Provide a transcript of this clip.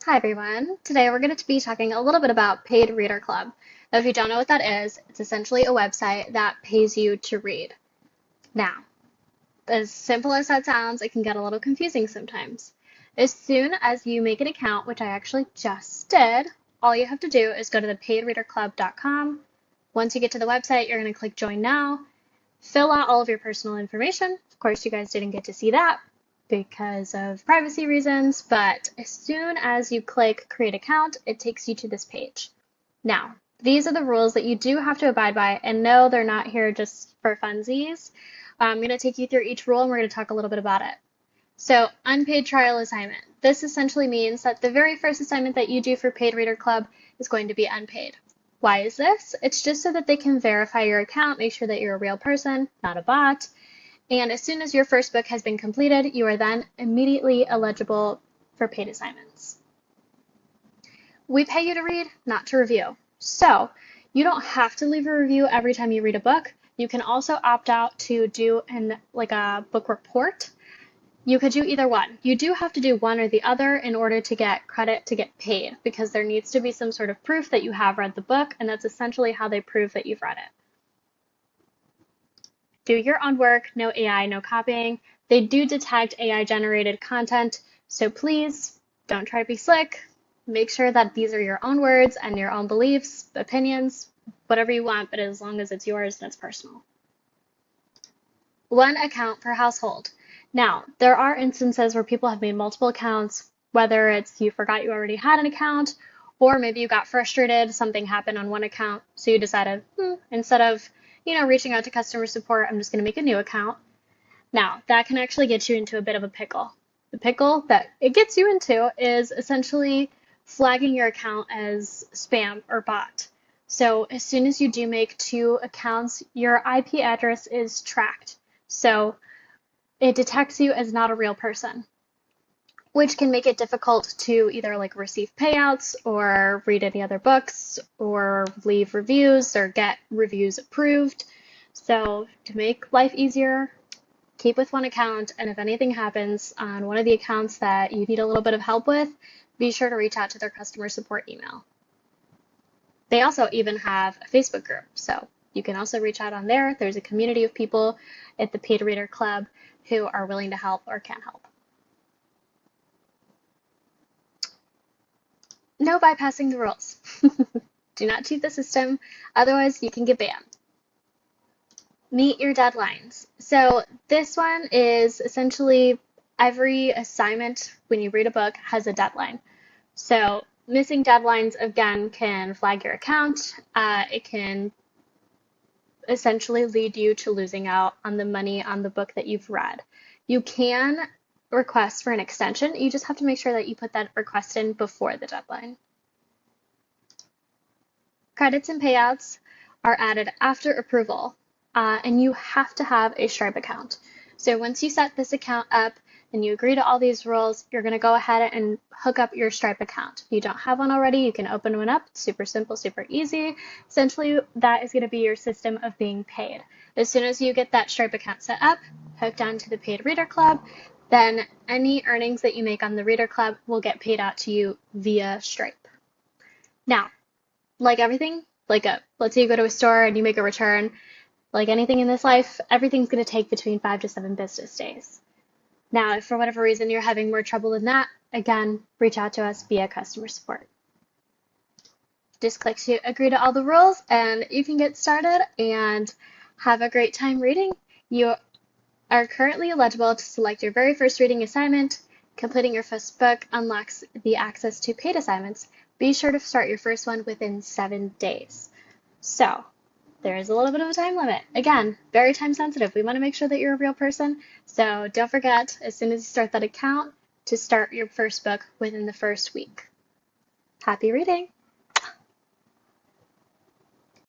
Hi everyone. Today we're going to be talking a little bit about Paid Reader Club. Now, if you don't know what that is, it's essentially a website that pays you to read. Now, as simple as that sounds, it can get a little confusing sometimes. As soon as you make an account, which I actually just did, all you have to do is go to the paidreaderclub.com. Once you get to the website, you're going to click Join Now, fill out all of your personal information. Of course, you guys didn't get to see that because of privacy reasons, but as soon as you click Create Account, it takes you to this page. Now, these are the rules that you do have to abide by, and no, they're not here just for funsies. I'm going to take you through each rule and we're going to talk a little bit about it. So, unpaid trial assignment. This essentially means that the very first assignment that you do for Paid Reader Club is going to be unpaid. Why is this? It's just so that they can verify your account, make sure that you're a real person, not a bot. And as soon as your first book has been completed, you are then immediately eligible for paid assignments. We pay you to read, not to review. So you don't have to leave a review every time you read a book. You can also opt out to do a book report. You could do either one. You do have to do one or the other in order to get credit to get paid, because there needs to be some sort of proof that you have read the book, and that's essentially how they prove that you've read it. Do your own work, no AI, no copying. They do detect AI generated content, so please don't try to be slick. Make sure that these are your own words and your own beliefs, opinions, whatever you want, but as long as it's yours and it's personal. One account per household. Now, there are instances where people have made multiple accounts, whether it's you forgot you already had an account, or maybe you got frustrated, something happened on one account, so you decided, instead of reaching out to customer support, I'm just going to make a new account. Now, that can actually get you into a bit of a pickle. The pickle that it gets you into is essentially flagging your account as spam or bot. So as soon as you do make two accounts, your IP address is tracked. So it detects you as not a real person, which can make it difficult to either receive payouts or read any other books or leave reviews or get reviews approved. So to make life easier, keep with one account, and if anything happens on one of the accounts that you need a little bit of help with, be sure to reach out to their customer support email. They also even have a Facebook group, so you can also reach out on there. There's a community of people at the Paid Reader Club who are willing to help or can help. No bypassing the rules. Do not cheat the system, otherwise you can get banned. Meet your deadlines. So this one is essentially every assignment when you read a book has a deadline. So missing deadlines, again, can flag your account. It can essentially lead you to losing out on the money on the book that you've read. You can request for an extension. You just have to make sure that you put that request in before the deadline. Credits and payouts are added after approval, and you have to have a Stripe account. So once you set this account up and you agree to all these rules, you're going to go ahead and hook up your Stripe account. If you don't have one already, you can open one up. It's super simple, super easy. Essentially, that is going to be your system of being paid. As soon as you get that Stripe account set up, hooked onto the Paid Reader Club, then any earnings that you make on the Reader Club will get paid out to you via Stripe. Now, like everything, let's say you go to a store and you make a return, like anything in this life, everything's going to take between 5 to 7 business days. Now, if for whatever reason you're having more trouble than that, again, reach out to us via customer support. Just click to agree to all the rules and you can get started and have a great time reading. You are currently eligible to select your very first reading assignment. Completing your first book unlocks the access to paid assignments. Be sure to start your first one within 7 days. So there is a little bit of a time limit. Again, very time sensitive. We want to make sure that you're a real person. So don't forget, as soon as you start that account, to start your first book within the first week. Happy reading!